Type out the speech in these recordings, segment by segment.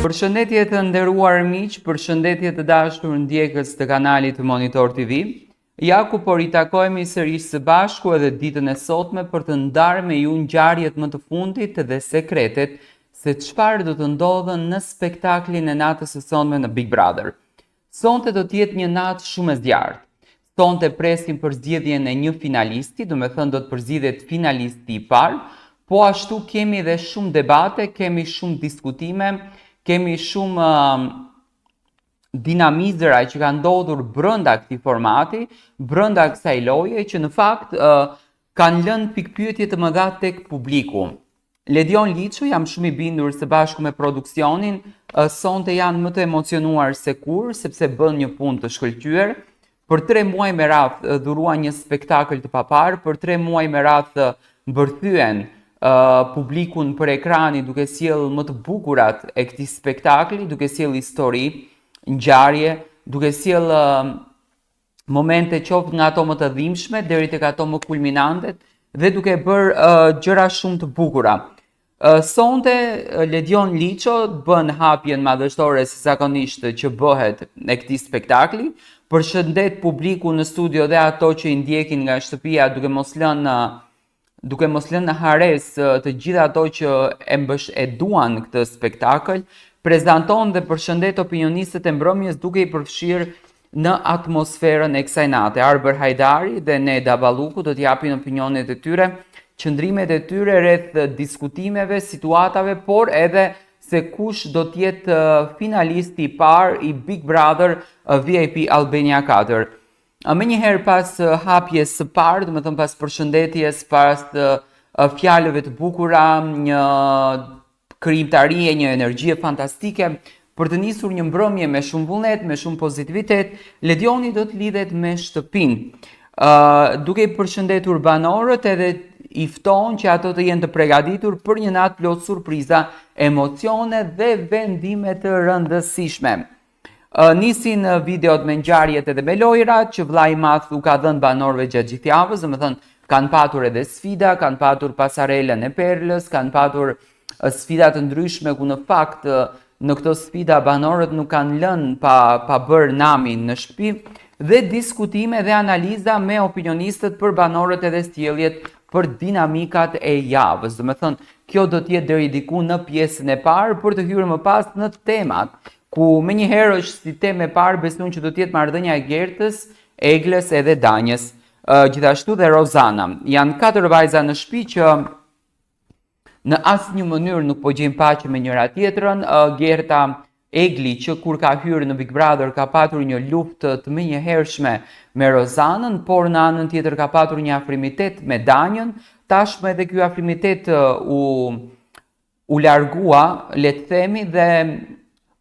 Përshëndetje të nderuar miq, përshëndetje të dashur ndjekës të kanalit Monitor TV. Ja ku po ritakohemi sërish së bashku edhe ditën e sotme për të ndarë me ju ngjarjet më të fundit dhe sekretet se çfarë do të ndodhen në spektaklin e natës së sotme në Big Brother. Sonte do të jetë një natë shumë e zgjartë. Sonte presim për zgjedhjen e një finalisti, do me thënë do të përzgjedhet finalisti i parë, po ashtu kemi edhe shumë debate, kemi shumë diskutime, kemi shumë dinamizëra që ka ndodhur brenda këtij formati, brenda kësaj loje që në fakt kanë lënë pikpyetje të mëdha tek publiku. Ledion Liçu, jam shumë i bindur se bashku me produksionin sonte janë më të emocionuar se kur, sepse bën një punë të shkëlqyer. Për 3 muaj me radhë dhuruan një spektakël të papar, për 3 muaj me radhë mbërthyen publikun për ekrani duke sjell më të bukurat e këtij spektakli, duke sjell histori, ngjarje, duke sjell momente qoftë nga ato më të dhimbshme deri tek ato më kulminante dhe duke bërë gjëra shumë të bukura. Sonte Ledion Liço bën hapjen madhështore si zakonisht që bëhet në këtij spektakli. Përshëndet publiku në studio dhe ato që i ndjekin nga shtëpia duke mos lënë në hares të gjitha ato që e duan këtë spektakël, prezanton dhe përshëndet opinionistët e mbrëmjes duke i përfshirë në atmosferën e kësaj nate. Arber Hajdari dhe Neda Balluku do t'japin opinionet e tyre, qëndrimet e tyre rreth diskutimeve, situatave, por edhe se kush do t'jetë finalisti i parë i Big Brother VIP Albania 4. Me njëherë pas hapjes së parë, do me thënë pas përshëndetjes, pas fjalëve të bukura, një krijimtarie, një energjie fantastike, për të nisur një mbrëmje me shumë vullnet, me shumë pozitivitet, Ledioni do të lidhet me shtëpinë. Duke i përshëndetur banorët edhe i fton që ato të jenë të përgatitur për një natë plot surpriza, emocione dhe vendime të rëndësishme. Nisin videot me ngjarjet edhe me lojrat që vllai i madh u ka dhënë banorëve gjatë gjithë javës, domethënë kanë patur edhe sfida, kanë patur pasarelën e Perlës, kanë patur sfida të ndryshme ku në fakt në këto sfida banorët nuk kanë lënë pa bërë namin në shtëpi dhe diskutime dhe analiza me opinionistët për banorët edhe sjelljet për dinamikat e javës. Domethënë kjo do të jetë deri diku në pjesën e parë për të hyrë më pas në temat, ku me njëherë është si temë e parë besun që do të jetë marrëdhënia e Gertës, Eglës edhe Danjës, gjithashtu dhe Rozana. Janë 4 vajza në shtëpi që në asnjë mënyrë nuk po gjejnë paqe me njëra tjetrën. Gerta Egli që kur ka hyrë në Big Brother ka patur një luftë të menjëhershme me Rozanën, por në anën tjetër ka patur një afrimitet me Danjën. Tashmë edhe ky afrimitet u largua, le të themi, dhe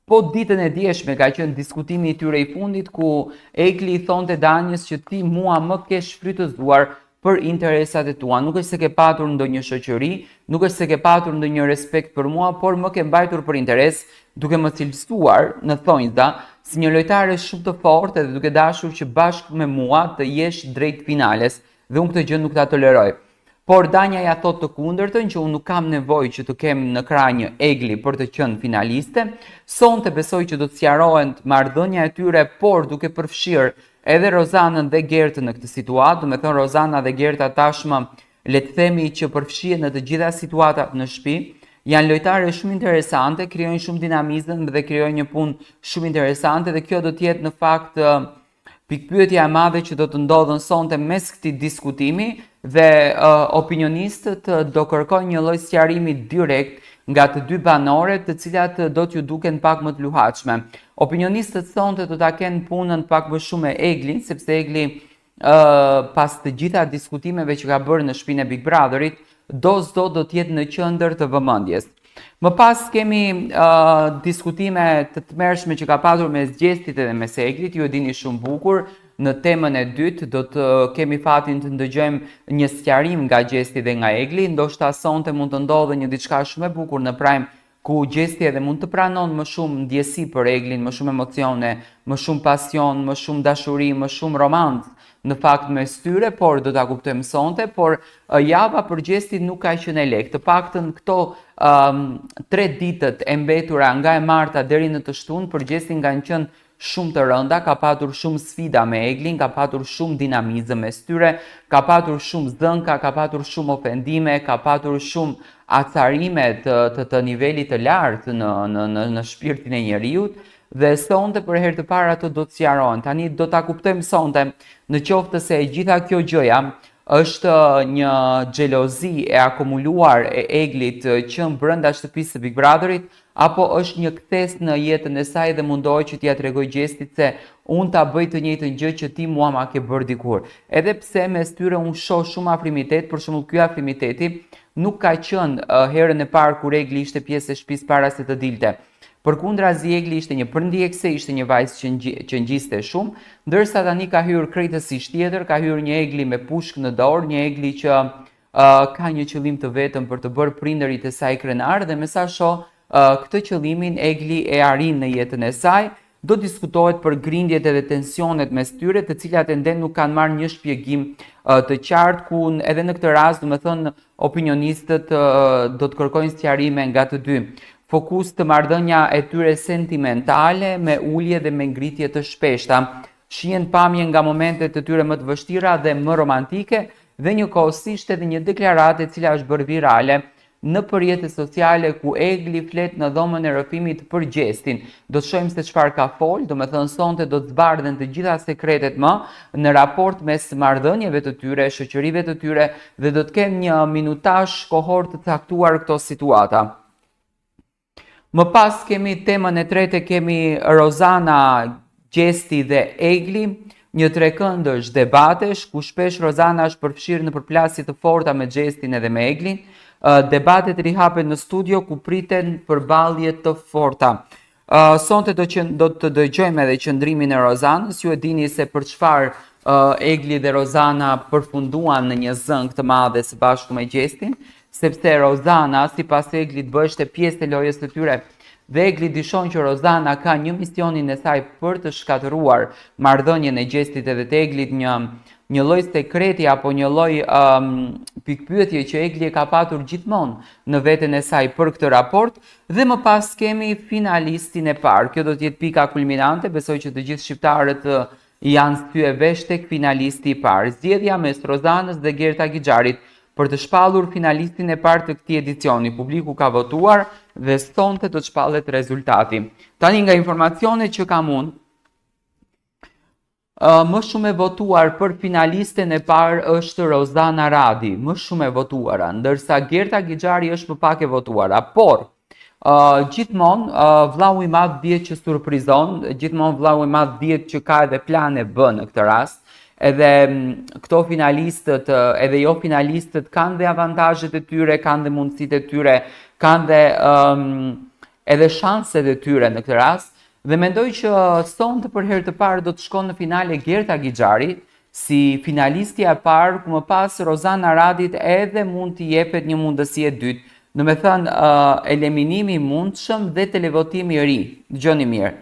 po ditën e djeshme ka qenë diskutimi i tyre i fundit ku Egli i thonte Danjës që ti mua më ke shfrytëzuar për interesat e tua. Nuk është se ke patur ndonjë shoqëri, nuk është se ke patur ndonjë respekt për mua, por më ke mbajtur për interes, duke më cilësuar në thonjza si një lojtare shumë të fortë dhe duke dashur që bashkë me mua të jesh drejt finales dhe unë këtë gjë nuk ta toleroj. Por Danja ja thot të kundërtën që unë nuk kam nevojë që të kem në krah një Egli për të qenë finaliste. Sonte besoj që do të sqarohen marrëdhënia e tyre, por duke përfshirë edhe Rozanën dhe Gertën në këtë situatë. Do të thonë Rozana dhe Gerta tashmë le të themi që përfshihen në të gjitha situatat në shtëpi. Janë lojtare shumë interesante, krijojnë shumë dinamizëm dhe krijojnë një punë shumë interesante dhe kjo do të jetë në fakt pikpyetja e madhe që do të ndodhen sonte mes këtij diskutimi dhe opinionistët do kërkojnë një lloj sqarimi direkt nga të dy banorët, të cilat do t'ju duken pak më të luhatshme. Opinionistët sonte do ta kenë punën pak më shumë me Eglin, sepse Egli pas të gjitha diskutimeve që ka bërë në shtëpinë e Big Brotherit, do të jetë në qendër të vëmendjes. Më pas kemi diskutime të tmerrshme që ka patur me zgjestit edhe me Eglit, ju e dini shumë bukur. Në temën e dytë do të kemi fatin të ndëgjojmë një sqarim nga Gjesti dhe nga Egli, ndoshta sonte mund të ndodhe një diçka shumë e bukur në Prime ku gjesti edhe mund të pranon më shumë ndjesi për Eglin, më shumë emocione, më shumë pasion, më shumë dashuri, më shumë romancë në fakt mes tyre, por do ta kuptojmë sonte, por java për gjestin nuk ka qenë e lehtë. Të paktën këto 3 ditët e mbetura nga e marta deri në të shtunë për gjestin kanë qenë shumë të rënda, ka patur shumë sfida me Eglin, ka patur shumë dinamizëm mes tyre, ka patur shumë zënka, ka patur shumë ofendime, ka patur shumë acarime të nivelit të lartë në shpirtin e njeriut, dhe sonte për herë të parë ato do të sqarohen. Tani do ta kuptojmë sonte, në qoftë se gjitha kjo gjëja është një xhelozi e akumuluar e Eglit që brenda shtëpisë së Big Brotherit, apo është një kthes në jetën e saj dhe mundohet që t'ia tregoj gjestit se unë ta bëj të njëjtën gjë që ti mua ma ke bërë dikur. Edhe pse mes tyre unë shoh shumë afrimitet, për shembull ky afrimiteti nuk ka qenë herën e parë kur Egli ishte pjesë e shtëpisë para se të dilte. Përkundrazi Egli ishte një përndjekse, ishte një vajzë që ngjiste shumë, ndërsa tani ka hyrë krejtësisht tjetër, ka hyrë një Egli me pushkë në dorë, një Egli që ka një qëllim të vetëm për të bërë prindërit e saj krenar, dhe me sa shoh këtë qëllimin Egli e arrin në jetën e saj. Do diskutohet për grindjet edhe tensionet mes tyre, të cilat ende nuk kanë marrë një shpjegim të qartë, ku edhe në këtë rast, domethënë, opinionistët do të kërkojnë sqarime nga të dy. Fokus të marrëdhënia e tyre sentimentale me ulje dhe me ngritje të shpeshta. Shihen pamje nga momentet të tyre më të vështira dhe më romantike, dhe njëkohësisht edhe një deklaratë e cila është bërë virale në rrjetet sociale, ku Egli flet në dhomën e rrëfimit për gjestin. Do të shohim se çfarë ka fol, domethënë sonte do të zbardhen të gjitha sekretet më në raport mes marrëdhënieve të tyre, shoqërive të tyre, dhe do të kenë një minutazh kohor të caktuar këto situata. Më pas kemi temën e tretë, kemi Rozana, Gjesti dhe Egli, një trekëndësh debatesh, ku shpesh Rozana është përfshirë në përplasje të forta me Gjestin edhe me Eglin. Debatet rihapen në studio ku priten përballje të forta. Sonte do të dëgjojmë edhe qëndrimin e Rozanës. Ju e dini se për çfarë Egli dhe Rozana përfunduan në një zënk të madhe së bashku me Gjestin, sepse Rozana, sipas Eglit, bështe pjesë e lojës së tyre. Dhe Egli dishon që Rozana ka një misionin e saj për të shkatëruar marrëdhënien e Gjestit edhe të Eglit, një lloj sekreti apo një lloj pikpyetje që Egli e ka patur gjithmonë në veten e saj për këtë raport. Dhe më pas kemi finalistin e parë. Kjo do të jetë pika kulminante, besoj që të gjithë shqiptarët janë thyer vesh tek finalisti i parë. Zgjedhja mes Rozanës dhe Gerta Gixharit për të shpallur finalistin e parë të këtij edicioni. Publiku ka votuar dhe sonte do të shpallet rezultati. Tani nga informacionet që kam unë, më shumë e votuar për finalisten e parë është Rozana Radi, më shumë e votuara, ndërsa Gerta Gixhari është më pak e votuara, por gjithmonë vllau i madh dihet që surprizon, gjithmonë vllau i madh dihet që ka edhe plane B në këtë rast. Edhe këto finalistët, edhe jo finalistët, kanë dhe avantazhet e tyre, kanë dhe mundësitë e tyre, kanë dhe edhe shanset e tyre në këtë rast. Dhe mendoj që sonte për herë të parë do të shkon në finale Gerta Gixhari si finalistja e parë, ku më pas Rozana Radit edhe mund t'i jepet një mundësi e dytë. Do me thënë eliminimi i mundshëm dhe televotimi i ri. Dëgjoni mirë.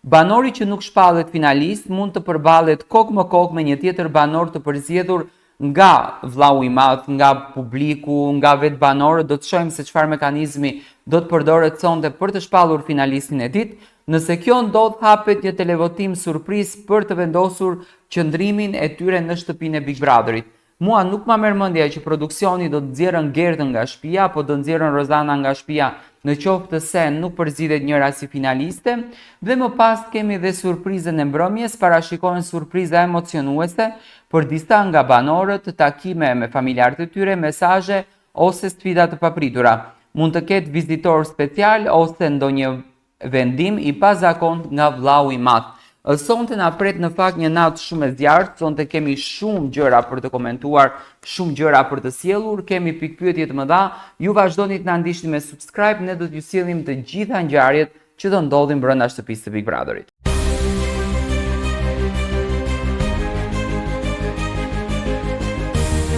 Banori që nuk shpallet finalist mund të përballet kokë më kokë me një tjetër banor të përzgjedhur nga vllau i madh, nga publiku, nga vetë banorët. Do të shohim se çfarë mekanizmi do të përdoret sonte për të shpallur finalistin e ditë. Nëse kjo ndodh, hapet një televotim surprizë për të vendosur qëndrimin e tyre në shtëpinë e Big Brotherit. Mua nuk ma merr mendja që produksioni do të nxjerrën Gertën nga shtëpia apo do nxjerrën Rozana nga shtëpia, në qoftë se nuk përzidhet njëra si finaliste. Dhe më pas kemi dhe surprizën e mbrëmjes, parashikohen surpriza emocionuese për disa nga banorët, takime me familjarët e tyre, mesazhe ose sfida të papritura. Mund të ketë vizitor special ose ndonjë vendim i pazakont nga vllau i madh. Sonte na pret në fakt një natë shumë e zjarrt, sonte kemi shumë gjëra për të komentuar, shumë gjëra për të sjellur, kemi pikpyetje të mëdha. Ju vazhdoni të na ndiqni me subscribe, ne do t'ju sjellim të gjitha ngjarjet që do ndodhin brenda shtëpisë së Big Brotherit.